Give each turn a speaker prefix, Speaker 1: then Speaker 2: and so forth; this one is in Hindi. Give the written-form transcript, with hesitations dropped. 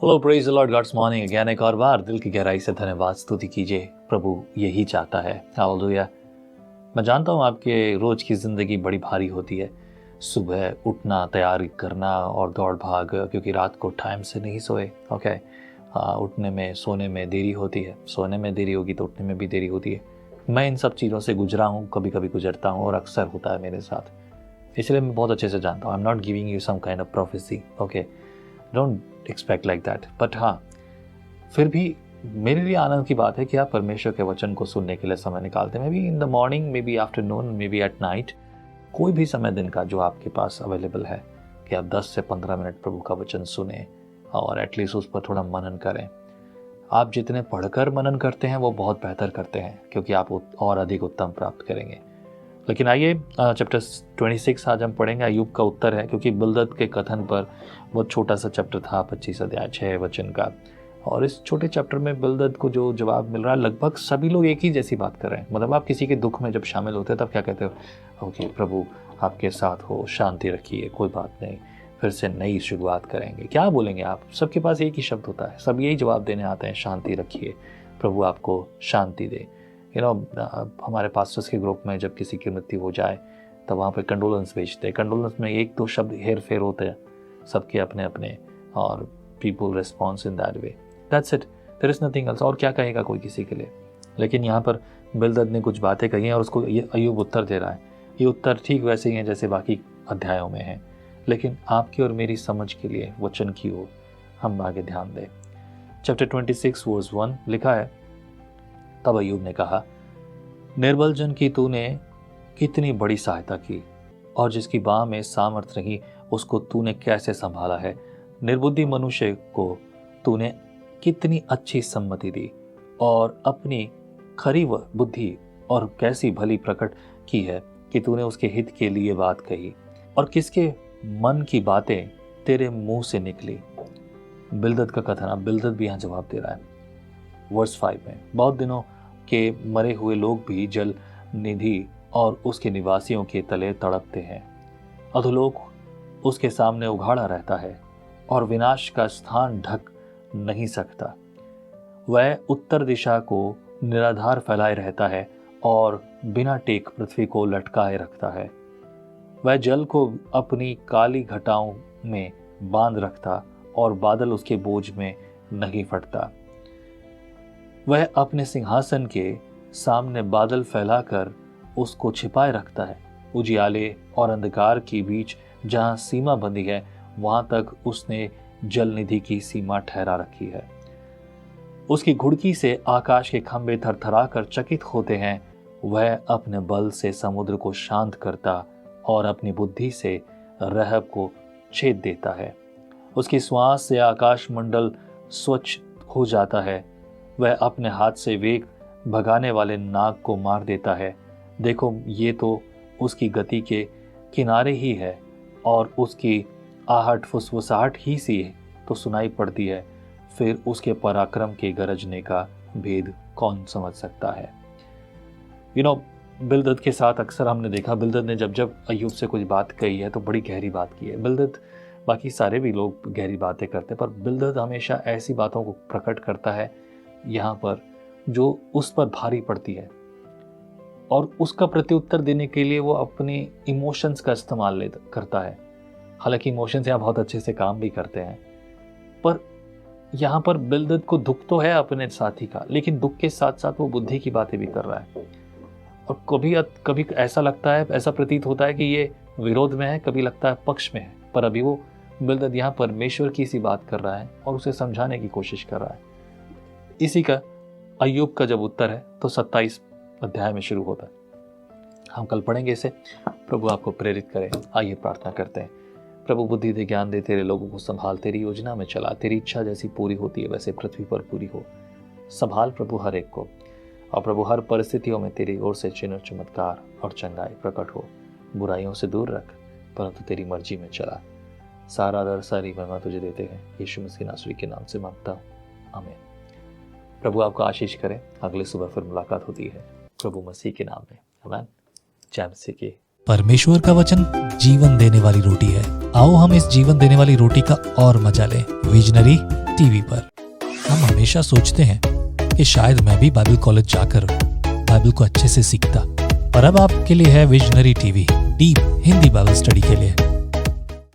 Speaker 1: Hello, praise the Lord, God's morning again. एक और बार दिल की गहराई से धन्यवाद स्तुति कीजिए। प्रभु यही चाहता है। हालेलुया। मैं जानता हूँ आपके रोज की ज़िंदगी बड़ी भारी होती है। सुबह उठना, तैयारी करना और दौड़ भाग, क्योंकि रात को टाइम से नहीं सोए। ओके, उठने में सोने में देरी होती है, सोने में देरी होगी तो उठने में भी देरी होती है। मैं इन सब चीज़ों से गुजरा हूँ, कभी कभी गुजरता हूँ और अक्सर होता है मेरे साथ। इसलिए मैं बहुत अच्छे से जानता हूँ। I am not giving you some kind of prophecy. Okay, don't expect like that. But हाँ, फिर भी मेरे लिए आनंद की बात है कि आप परमेश्वर के वचन को सुनने के लिए समय निकालते हैं। May be in the morning, may be afternoon, may be at night, कोई भी समय दिन का जो आपके पास अवेलेबल है कि आप 10 से 15 मिनट प्रभु का वचन सुने और एटलीस्ट उस पर थोड़ा मनन करें। आप जितने पढ़कर मनन करते हैं वो बहुत बेहतर करते हैं, क्योंकि आप और अधिक उत्तम प्राप्त करेंगे। लेकिन आइए, चैप्टर 26 आज हम पढ़ेंगे। अय्यूब का उत्तर है, क्योंकि बिलदद के कथन पर बहुत छोटा सा चैप्टर था, 25 अध्याय 6 वचन का। और इस छोटे चैप्टर में बिलदद को जो जवाब मिल रहा है, लगभग सभी लोग एक ही जैसी बात कर रहे हैं। मतलब आप किसी के दुख में जब शामिल होते हैं तब क्या कहते हो? ओके, प्रभु आपके साथ हो, शांति रखिए, कोई बात नहीं, फिर से नई शुरुआत करेंगे। क्या बोलेंगे आप? सबके पास एक ही शब्द होता है, सब यही जवाब देने आते हैं, शांति रखिए, प्रभु आपको शांति दे। हमारे पास्टर्स के ग्रुप में जब किसी की मृत्यु हो जाए तब वहाँ पे कंडोलेंस भेजते हैं। कंडोलेंस में एक दो शब्द हेर फेर होते हैं, सबके अपने अपने, और people response in that way. That's it, there is nothing else. और क्या कहेगा कोई किसी के लिए? लेकिन यहाँ पर बिलदद ने कुछ बातें कही हैं और उसको ये अय्यूब उत्तर दे रहा है। ये उत्तर ठीक वैसे ही हैं जैसे बाकी अध्यायों में हैं, लेकिन आपकी और मेरी समझ के लिए वचन की ओर हम आगे ध्यान दें। चैप्टर 26 वर्स 1 लिखा है, तब अय्यूब ने कहा, निर्बल जन की तूने कितनी बड़ी सहायता की, और जिसकी बाह में सामर्थ रही उसको तूने कैसे संभाला है। निर्बुद्धि मनुष्य को तूने कितनी अच्छी सम्मति दी, और अपनी खरी बुद्धि और कैसी भली प्रकट की है कि तूने उसके हित के लिए बात कही, और किसके मन की बातें तेरे मुंह से निकली। बिलदद का कथन। अब बिलदद भी यहाँ जवाब दे रहा है वर्स 5 में। बहुत दिनों के मरे हुए लोग भी जल निधि और उसके निवासियों के तले तड़पते हैं। अधोलोक उसके सामने उघाड़ा रहता है और विनाश का स्थान ढक नहीं सकता। वह उत्तर दिशा को निराधार फैलाए रहता है और बिना टेक पृथ्वी को लटकाए रखता है। वह जल को अपनी काली घटाओं में बांध रखता और बादल उसके बोझ में नहीं फटता। वह अपने सिंहासन के सामने बादल फैलाकर उसको छिपाए रखता है। उजियाले और अंधकार के बीच जहां सीमा बंदी है, वहां तक उसने जल निधि की सीमा ठहरा रखी है। उसकी घुड़की से आकाश के खंभे थरथरा कर चकित होते हैं। वह अपने बल से समुद्र को शांत करता और अपनी बुद्धि से रहब को छेद देता है। उसकी श्वास से आकाश मंडल स्वच्छ हो जाता है। वह अपने हाथ से वेग भगाने वाले नाग को मार देता है। देखो, ये तो उसकी गति के किनारे ही है, और उसकी आहट फुसफुसाहट ही सी तो सुनाई पड़ती है। फिर उसके पराक्रम के गरजने का भेद कौन समझ सकता है? बिलदद के साथ अक्सर हमने देखा, बिलदद ने जब जब अय्यूब से कुछ बात कही है तो बड़ी गहरी बात की है। बिलदद, बाकी सारे भी लोग गहरी बातें करते हैं, पर बिलदद हमेशा ऐसी बातों को प्रकट करता है यहाँ पर जो उस पर भारी पड़ती है, और उसका प्रत्युत्तर देने के लिए वो अपने इमोशंस का इस्तेमाल करता है। हालांकि इमोशंस यहाँ बहुत अच्छे से काम भी करते हैं, पर यहाँ पर बिलदद को दुख तो है अपने साथी का, लेकिन दुख के साथ साथ वो बुद्धि की बातें भी कर रहा है। और कभी ऐसा लगता है, ऐसा प्रतीत होता है कि ये विरोध में है, कभी लगता है पक्ष में है, पर अभी वो बिलदद यहाँ परमेश्वर की सी बात कर रहा है और उसे समझाने की कोशिश कर रहा है। इसी का अय्यूब का जब उत्तर है तो 27 अध्याय में शुरू होता है। हम कल पढ़ेंगे इसे। प्रभु आपको प्रेरित करे। आइए प्रार्थना करते हैं। प्रभु बुद्धि दे, ज्ञान दे, तेरे लोगों को संभाल, तेरी योजना में चला। तेरी इच्छा जैसी पूरी होती है वैसे पृथ्वी पर पूरी हो। संभाल प्रभु हर एक को, और प्रभु हर परिस्थितियों में तेरी ओर से चिन्ह, चमत्कार और चंगाई प्रकट हो। बुराइयों से दूर रख, परंतु तेरी मर्जी में चला। सारा दर, सारी महिमा तुझे देते हैं। यीशु मसीह नासरी के नाम से मांगता हूँ, आमीन। प्रभु आपको आशीष करें। अगले सुबह फिर मुलाकात होती है प्रभु मसीह के नाम में। आमीन। जय मसीह की।
Speaker 2: परमेश्वर का वचन जीवन देने वाली रोटी है। आओ हम इस जीवन देने वाली रोटी का और मजा लें। विजनरी टीवी पर। हम हमेशा सोचते हैं कि शायद मैं भी बाइबल कॉलेज जाकर बाइबल को अच्छे से सीखता, पर अब आपके लिए है visionary TV, deep Hindi Bible study के लिए।